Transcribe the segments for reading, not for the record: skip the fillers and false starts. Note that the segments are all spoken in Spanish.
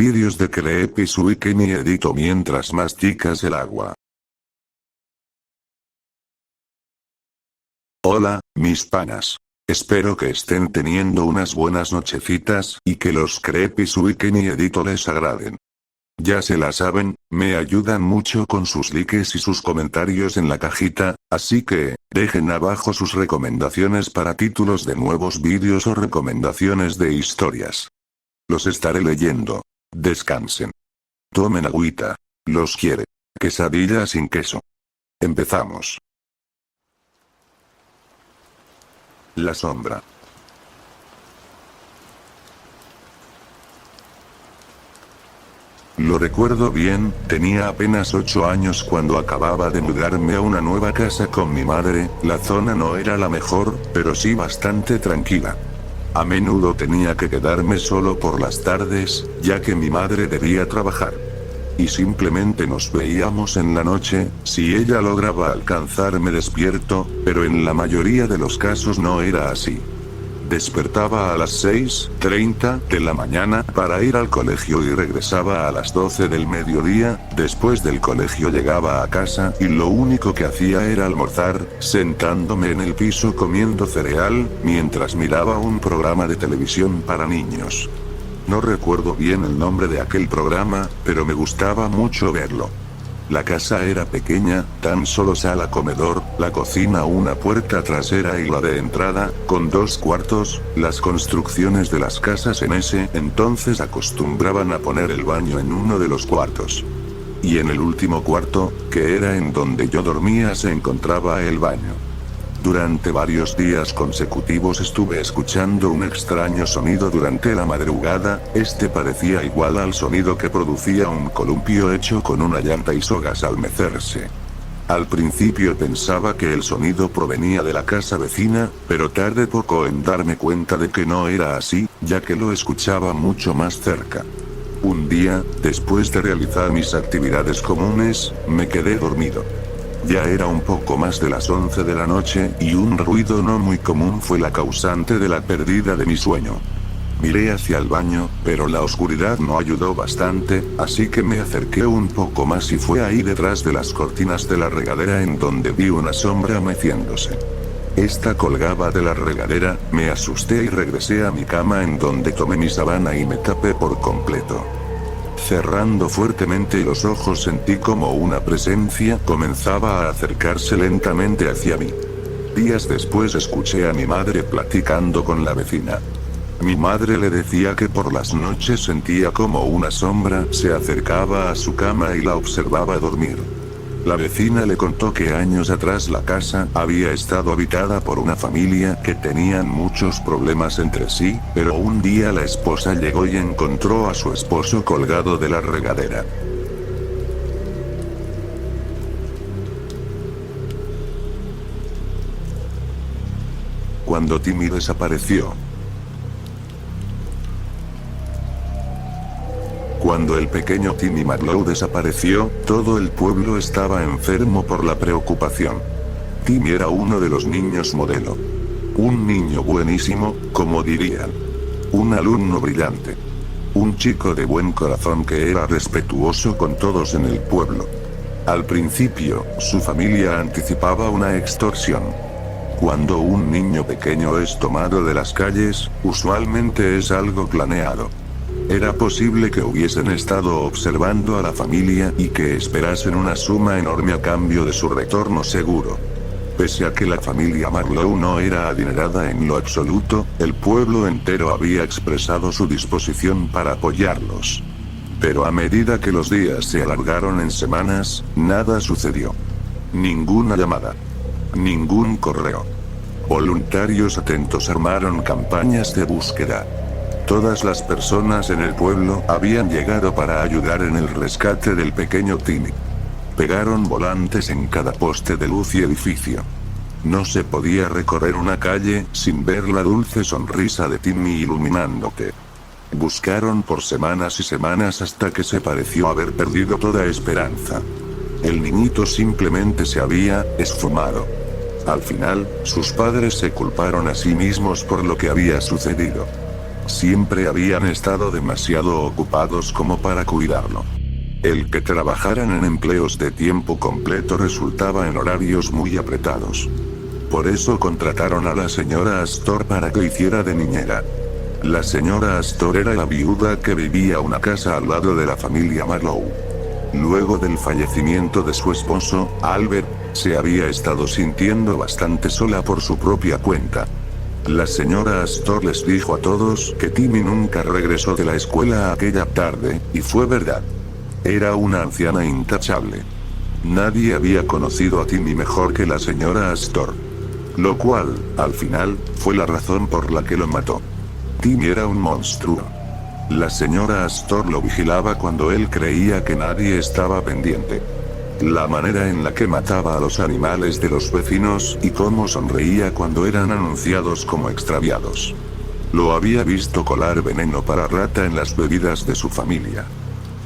vídeos de Creepy Suiken y edito mientras masticas el agua. Hola, mis panas. Espero que estén teniendo unas buenas nochecitas, y que los Creepy Suiken y edito les agraden. Ya se la saben, me ayudan mucho con sus likes y sus comentarios en la cajita, así que, dejen abajo sus recomendaciones para títulos de nuevos vídeos o recomendaciones de historias. Los estaré leyendo. Descansen. Tomen agüita. Los quiere. Quesadilla sin queso. Empezamos. La sombra. Lo recuerdo bien, tenía apenas 8 años cuando acababa de mudarme a una nueva casa con mi madre. La zona no era la mejor, pero sí bastante tranquila. A menudo tenía que quedarme solo por las tardes, ya que mi madre debía trabajar. Y simplemente nos veíamos en la noche, si ella lograba alcanzarme despierto, pero en la mayoría de los casos no era así. Despertaba a las 6:30 de la mañana para ir al colegio y regresaba a las 12 del mediodía. Después del colegio llegaba a casa y lo único que hacía era almorzar, sentándome en el piso comiendo cereal, mientras miraba un programa de televisión para niños. No recuerdo bien el nombre de aquel programa, pero me gustaba mucho verlo. La casa era pequeña, tan solo sala comedor, la cocina una puerta trasera y la de entrada, con 2 cuartos. Las construcciones de las casas en ese entonces acostumbraban a poner el baño en uno de los cuartos. Y en el último cuarto, que era en donde yo dormía, se encontraba el baño. Durante varios días consecutivos estuve escuchando un extraño sonido durante la madrugada. Este parecía igual al sonido que producía un columpio hecho con una llanta y sogas al mecerse. Al principio pensaba que el sonido provenía de la casa vecina, pero tardé poco en darme cuenta de que no era así, ya que lo escuchaba mucho más cerca. Un día, después de realizar mis actividades comunes, me quedé dormido. Ya era un poco más de las 11 de la noche, y un ruido no muy común fue la causante de la pérdida de mi sueño. Miré hacia el baño, pero la oscuridad no ayudó bastante, así que me acerqué un poco más y fue ahí detrás de las cortinas de la regadera en donde vi una sombra meciéndose. Esta colgaba de la regadera. Me asusté y regresé a mi cama, en donde tomé mi sábana y me tapé por completo. Cerrando fuertemente los ojos sentí como una presencia comenzaba a acercarse lentamente hacia mí. Días después escuché a mi madre platicando con la vecina. Mi madre le decía que por las noches sentía como una sombra se acercaba a su cama y la observaba dormir. La vecina le contó que años atrás la casa había estado habitada por una familia que tenían muchos problemas entre sí, pero un día la esposa llegó y encontró a su esposo colgado de la regadera. Cuando Timmy desapareció. Cuando el pequeño Timmy Marlowe desapareció, todo el pueblo estaba enfermo por la preocupación. Timmy era uno de los niños modelo. Un niño buenísimo, como dirían. Un alumno brillante. Un chico de buen corazón que era respetuoso con todos en el pueblo. Al principio, su familia anticipaba una extorsión. Cuando un niño pequeño es tomado de las calles, usualmente es algo planeado. Era posible que hubiesen estado observando a la familia y que esperasen una suma enorme a cambio de su retorno seguro. Pese a que la familia Marlowe no era adinerada en lo absoluto, el pueblo entero había expresado su disposición para apoyarlos. Pero a medida que los días se alargaron en semanas, nada sucedió. Ninguna llamada. Ningún correo. Voluntarios atentos armaron campañas de búsqueda. Todas las personas en el pueblo habían llegado para ayudar en el rescate del pequeño Timmy. Pegaron volantes en cada poste de luz y edificio. No se podía recorrer una calle sin ver la dulce sonrisa de Timmy iluminándote. Buscaron por semanas y semanas hasta que se pareció haber perdido toda esperanza. El niñito simplemente se había esfumado. Al final, sus padres se culparon a sí mismos por lo que había sucedido. siempre habían estado demasiado ocupados como para cuidarlo. El que trabajaran en empleos de tiempo completo resultaba en horarios muy apretados. Por eso contrataron a la señora Astor para que hiciera de niñera. La señora Astor era la viuda que vivía una casa al lado de la familia Marlowe. Luego del fallecimiento de su esposo, Albert, se había estado sintiendo bastante sola por su propia cuenta. La señora Astor les dijo a todos que Timmy nunca regresó de la escuela aquella tarde, y fue verdad. Era una anciana intachable. Nadie había conocido a Timmy mejor que la señora Astor. Lo cual, al final, fue la razón por la que lo mató. Timmy era un monstruo. La señora Astor lo vigilaba cuando él creía que nadie estaba pendiente. La manera en la que mataba a los animales de los vecinos y cómo sonreía cuando eran anunciados como extraviados. Lo había visto colar veneno para rata en las bebidas de su familia.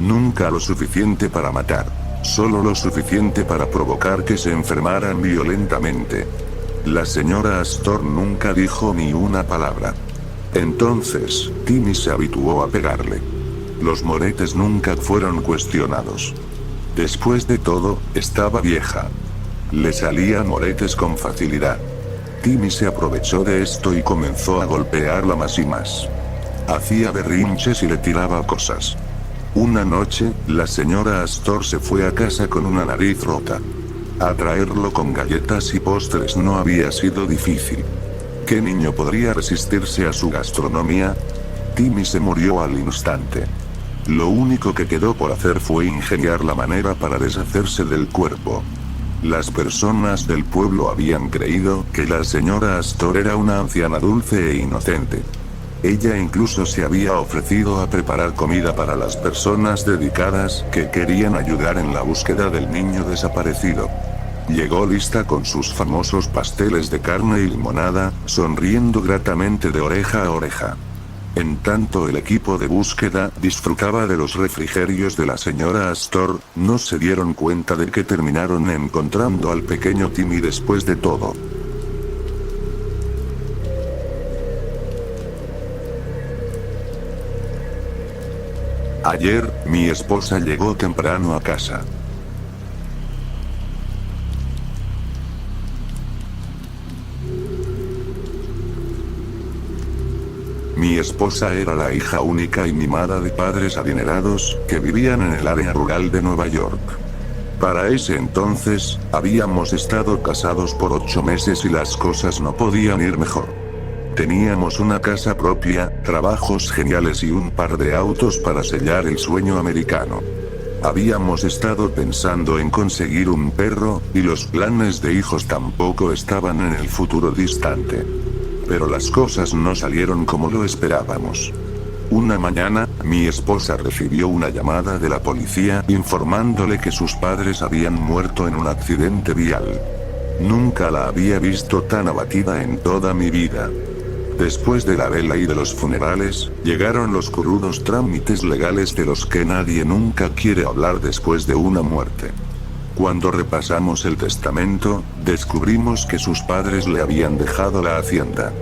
Nunca lo suficiente para matar, solo lo suficiente para provocar que se enfermaran violentamente. La señora Astor nunca dijo ni una palabra. Entonces, Timmy se habituó a pegarle. Los moretes nunca fueron cuestionados. Después de todo, estaba vieja. Le salían moretes con facilidad. Timmy se aprovechó de esto y comenzó a golpearla más y más. Hacía berrinches y le tiraba cosas. Una noche, la señora Astor se fue a casa con una nariz rota. Atraerlo con galletas y postres no había sido difícil. ¿Qué niño podría resistirse a su gastronomía? Timmy se murió al instante. Lo único que quedó por hacer fue ingeniar la manera para deshacerse del cuerpo. Las personas del pueblo habían creído que la señora Astor era una anciana dulce e inocente. Ella incluso se había ofrecido a preparar comida para las personas dedicadas que querían ayudar en la búsqueda del niño desaparecido. Llegó lista con sus famosos pasteles de carne y limonada, sonriendo gratamente de oreja a oreja. En tanto el equipo de búsqueda disfrutaba de los refrigerios de la señora Astor, no se dieron cuenta de que terminaron encontrando al pequeño Timmy después de todo. Ayer, mi esposa llegó temprano a casa. Mi esposa era la hija única y mimada de padres adinerados, que vivían en el área rural de Nueva York. Para ese entonces, habíamos estado casados por 8 meses y las cosas no podían ir mejor. Teníamos una casa propia, trabajos geniales y un par de autos para sellar el sueño americano. Habíamos estado pensando en conseguir un perro, y los planes de hijos tampoco estaban en el futuro distante. Pero las cosas no salieron como lo esperábamos. Una mañana, mi esposa recibió una llamada de la policía informándole que sus padres habían muerto en un accidente vial. Nunca la había visto tan abatida en toda mi vida. Después de la vela y de los funerales, llegaron los crudos trámites legales de los que nadie nunca quiere hablar después de una muerte. Cuando repasamos el testamento, descubrimos que sus padres le habían dejado la hacienda.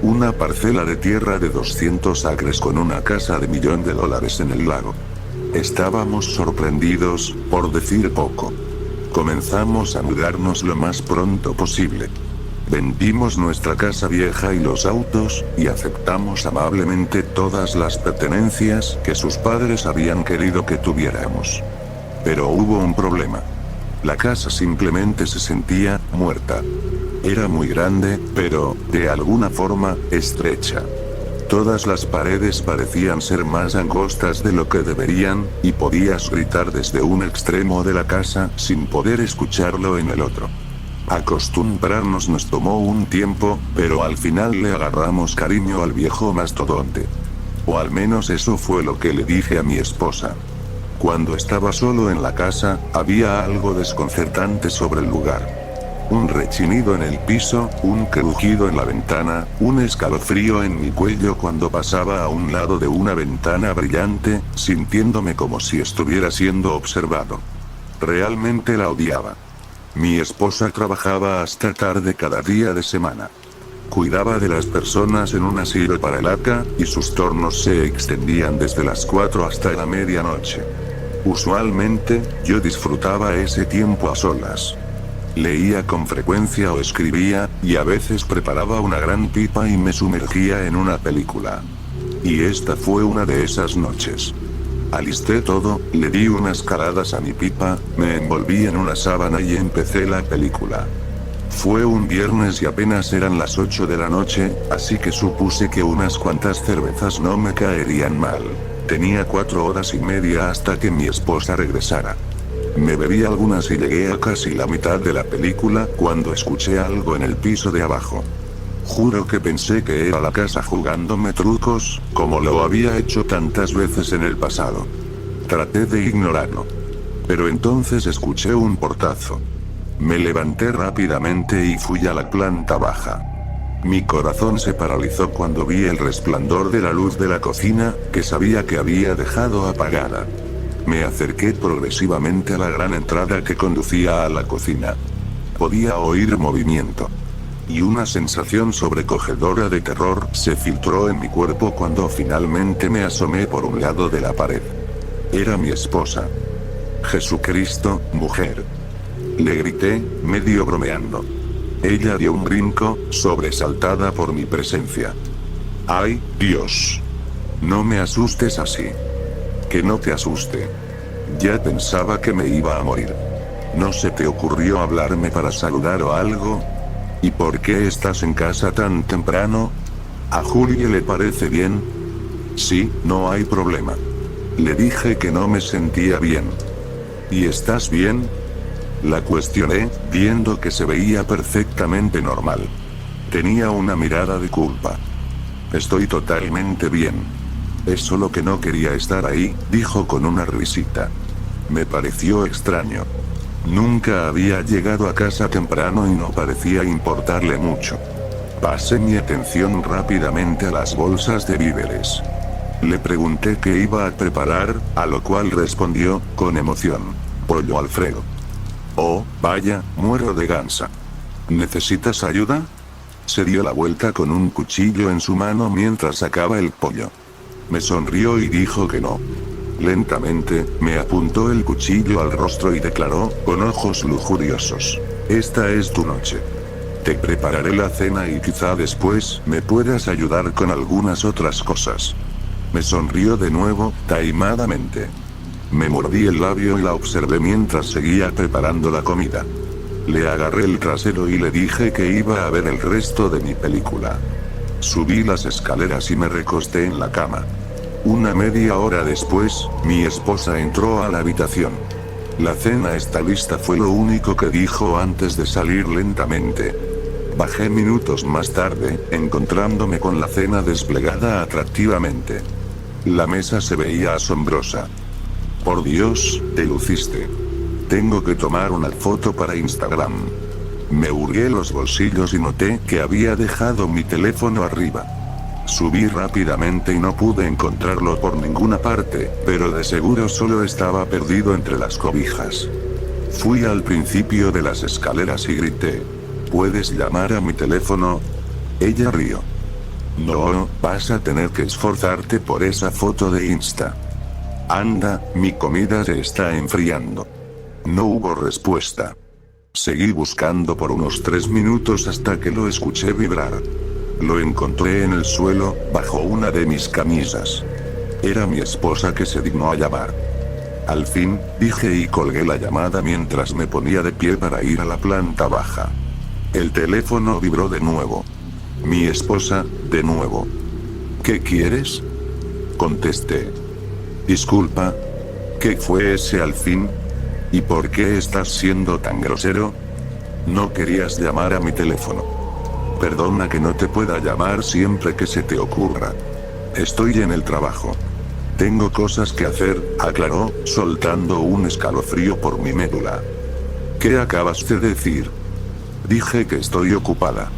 Una parcela de tierra de 200 acres con una casa de $1.000.000 en el lago. Estábamos sorprendidos, por decir poco. Comenzamos a mudarnos lo más pronto posible. Vendimos nuestra casa vieja y los autos, y aceptamos amablemente todas las pertenencias que sus padres habían querido que tuviéramos. Pero hubo un problema. La casa simplemente se sentía muerta. Era muy grande, pero, de alguna forma, estrecha. Todas las paredes parecían ser más angostas de lo que deberían, y podías gritar desde un extremo de la casa sin poder escucharlo en el otro. Acostumbrarnos nos tomó un tiempo, pero al final le agarramos cariño al viejo mastodonte. O al menos eso fue lo que le dije a mi esposa. Cuando estaba solo en la casa, había algo desconcertante sobre el lugar. Un rechinido en el piso, un crujido en la ventana, un escalofrío en mi cuello cuando pasaba a un lado de una ventana brillante, sintiéndome como si estuviera siendo observado. Realmente la odiaba. Mi esposa trabajaba hasta tarde cada día de semana. Cuidaba de las personas en un asilo para el ACA, y sus turnos se extendían desde las 4 hasta la medianoche. Usualmente, yo disfrutaba ese tiempo a solas. Leía con frecuencia o escribía, y a veces preparaba una gran pipa y me sumergía en una película. Y esta fue una de esas noches. Alisté todo, le di unas caladas a mi pipa, me envolví en una sábana y empecé la película. Fue un viernes y apenas eran las 8 de la noche, así que supuse que unas cuantas cervezas no me caerían mal. Tenía 4 horas y media hasta que mi esposa regresara. Me bebí algunas y llegué a casi la mitad de la película cuando escuché algo en el piso de abajo. Juro que pensé que era la casa jugándome trucos, como lo había hecho tantas veces en el pasado. Traté de ignorarlo. Pero entonces escuché un portazo. Me levanté rápidamente y fui a la planta baja. Mi corazón se paralizó cuando vi el resplandor de la luz de la cocina, que sabía que había dejado apagada. Me acerqué progresivamente a la gran entrada que conducía a la cocina. Podía oír movimiento. Y una sensación sobrecogedora de terror se filtró en mi cuerpo cuando finalmente me asomé por un lado de la pared. Era mi esposa. Jesucristo, mujer. Le grité, medio bromeando. Ella dio un brinco, sobresaltada por mi presencia. ¡Ay, Dios! No me asustes así. Que no te asuste. Ya pensaba que me iba a morir. ¿No se te ocurrió hablarme para saludar o algo? ¿Y por qué estás en casa tan temprano? ¿A Julie le parece bien? Sí, no hay problema. Le dije que no me sentía bien. ¿Y estás bien? La cuestioné, viendo que se veía perfectamente normal. Tenía una mirada de culpa. Estoy totalmente bien. Es solo que no quería estar ahí, dijo con una risita. Me pareció extraño. Nunca había llegado a casa temprano y no parecía importarle mucho. Pasé mi atención rápidamente a las bolsas de víveres. Le pregunté qué iba a preparar, a lo cual respondió, con emoción: pollo Alfredo. Oh, vaya, muero de gansa. ¿Necesitas ayuda? Se dio la vuelta con un cuchillo en su mano mientras sacaba el pollo. Me sonrió y dijo que no. Lentamente, me apuntó el cuchillo al rostro y declaró, con ojos lujuriosos: esta es tu noche. Te prepararé la cena y quizá después me puedas ayudar con algunas otras cosas. Me sonrió de nuevo, taimadamente. Me mordí el labio y la observé mientras seguía preparando la comida. Le agarré el trasero y le dije que iba a ver el resto de mi película. Subí las escaleras y me recosté en la cama. Una media hora después, mi esposa entró a la habitación. La cena está lista, fue lo único que dijo antes de salir lentamente. Bajé minutos más tarde, encontrándome con la cena desplegada atractivamente. La mesa se veía asombrosa. Por Dios, te luciste. Tengo que tomar una foto para Instagram. Me hurgué los bolsillos y noté que había dejado mi teléfono arriba. Subí rápidamente y no pude encontrarlo por ninguna parte, pero de seguro solo estaba perdido entre las cobijas. Fui al principio de las escaleras y grité: ¿puedes llamar a mi teléfono? Ella rió. No, vas a tener que esforzarte por esa foto de Insta. Anda, mi comida se está enfriando. No hubo respuesta. Seguí buscando por unos 3 minutos hasta que lo escuché vibrar. Lo encontré en el suelo, bajo una de mis camisas. Era mi esposa que se dignó a llamar. Al fin, dije y colgué la llamada mientras me ponía de pie para ir a la planta baja. El teléfono vibró de nuevo. Mi esposa, de nuevo. ¿Qué quieres? Contesté. Disculpa. ¿Qué fue ese al fin? ¿Y por qué estás siendo tan grosero? No querías llamar a mi teléfono. Perdona que no te pueda llamar siempre que se te ocurra. Estoy en el trabajo. Tengo cosas que hacer, aclaró, soltando un escalofrío por mi médula. ¿Qué acabas de decir? Dije que estoy ocupada.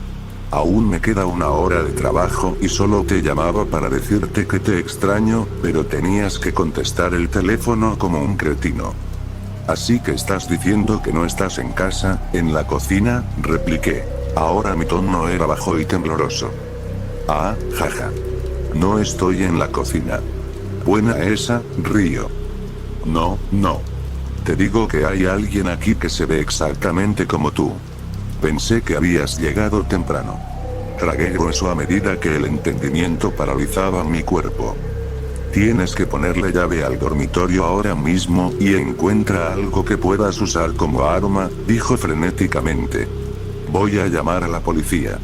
Aún me queda 1 hora de trabajo y solo te llamaba para decirte que te extraño, pero tenías que contestar el teléfono como un cretino. Así que estás diciendo que no estás en casa, en la cocina, repliqué. Ahora mi tono era bajo y tembloroso. Ah, jaja. No estoy en la cocina. Buena esa, río. No, no. Te digo que hay alguien aquí que se ve exactamente como tú. Pensé que habías llegado temprano. Tragué grueso a medida que el entendimiento paralizaba mi cuerpo. Tienes que ponerle llave al dormitorio ahora mismo y encuentra algo que puedas usar como arma, dijo frenéticamente. Voy a llamar a la policía.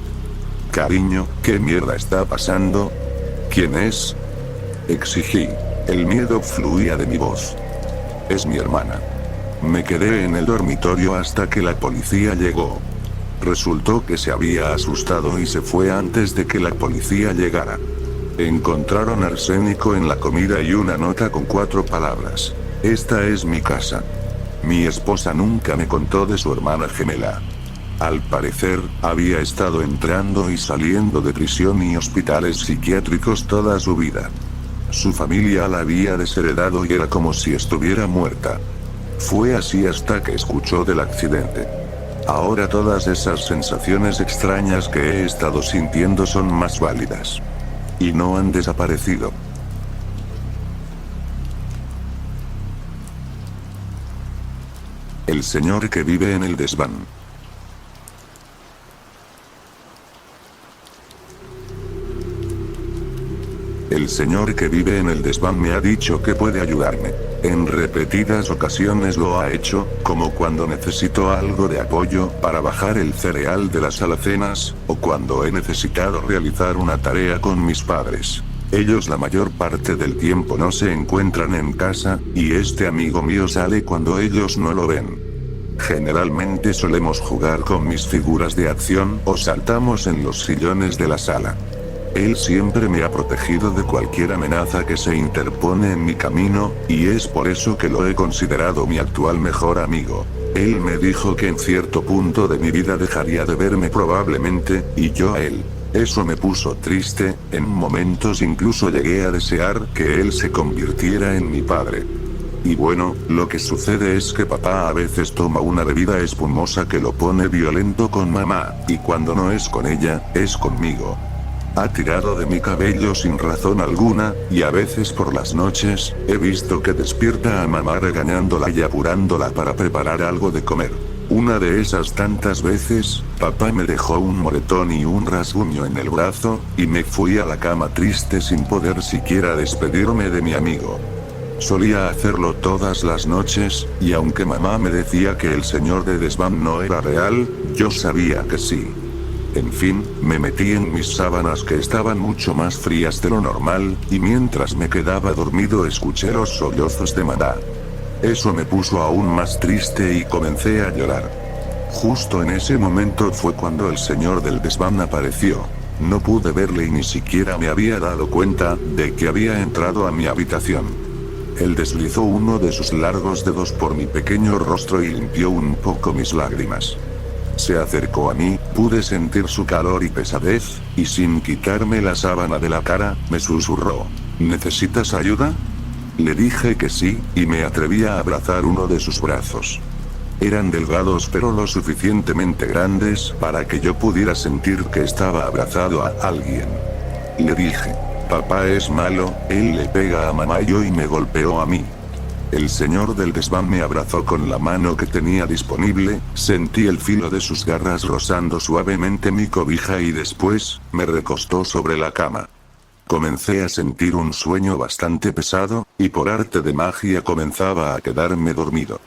Cariño, ¿qué mierda está pasando? ¿Quién es? Exigí. El miedo fluía de mi voz. Es mi hermana. Me quedé en el dormitorio hasta que la policía llegó. Resultó que se había asustado y se fue antes de que la policía llegara. Encontraron arsénico en la comida y una nota con 4 palabras. Esta es mi casa. Mi esposa nunca me contó de su hermana gemela. Al parecer, había estado entrando y saliendo de prisión y hospitales psiquiátricos toda su vida. Su familia la había desheredado y era como si estuviera muerta. Fue así hasta que escuchó del accidente. Ahora todas esas sensaciones extrañas que he estado sintiendo son más válidas. Y no han desaparecido. El señor que vive en el desván. El señor que vive en el desván me ha dicho que puede ayudarme. En repetidas ocasiones lo ha hecho, como cuando necesito algo de apoyo para bajar el cereal de las alacenas, o cuando he necesitado realizar una tarea con mis padres. Ellos la mayor parte del tiempo no se encuentran en casa, y este amigo mío sale cuando ellos no lo ven. Generalmente solemos jugar con mis figuras de acción o saltamos en los sillones de la sala. Él siempre me ha protegido de cualquier amenaza que se interpone en mi camino, y es por eso que lo he considerado mi actual mejor amigo. Él me dijo que en cierto punto de mi vida dejaría de verme probablemente, y yo a él. Eso me puso triste, en momentos incluso llegué a desear que él se convirtiera en mi padre. Y bueno, lo que sucede es que papá a veces toma una bebida espumosa que lo pone violento con mamá, y cuando no es con ella, es conmigo. Ha tirado de mi cabello sin razón alguna, y a veces por las noches, he visto que despierta a mamá regañándola y apurándola para preparar algo de comer. Una de esas tantas veces, papá me dejó un moretón y un rasguño en el brazo, y me fui a la cama triste sin poder siquiera despedirme de mi amigo. Solía hacerlo todas las noches, y aunque mamá me decía que el señor de desván no era real, yo sabía que sí. En fin, me metí en mis sábanas que estaban mucho más frías de lo normal, y mientras me quedaba dormido escuché los sollozos de mamá. Eso me puso aún más triste y comencé a llorar. Justo en ese momento fue cuando el señor del desván apareció. No pude verle y ni siquiera me había dado cuenta de que había entrado a mi habitación. Él deslizó uno de sus largos dedos por mi pequeño rostro y limpió un poco mis lágrimas. Se acercó a mí, pude sentir su calor y pesadez, y sin quitarme la sábana de la cara, me susurró. ¿Necesitas ayuda? Le dije que sí, y me atreví a abrazar uno de sus brazos. Eran delgados pero lo suficientemente grandes para que yo pudiera sentir que estaba abrazado a alguien. Le dije, papá es malo, él le pega a mamá y hoy me golpeó a mí. El señor del desván me abrazó con la mano que tenía disponible, sentí el filo de sus garras rozando suavemente mi cobija y después, me recostó sobre la cama. Comencé a sentir un sueño bastante pesado, y por arte de magia comenzaba a quedarme dormido.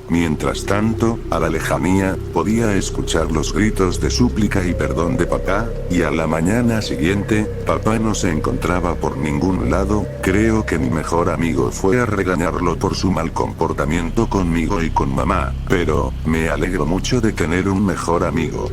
Mientras tanto, a la lejanía, podía escuchar los gritos de súplica y perdón de papá, y a la mañana siguiente, papá no se encontraba por ningún lado. Creo que mi mejor amigo fue a regañarlo por su mal comportamiento conmigo y con mamá, pero, me alegro mucho de tener un mejor amigo.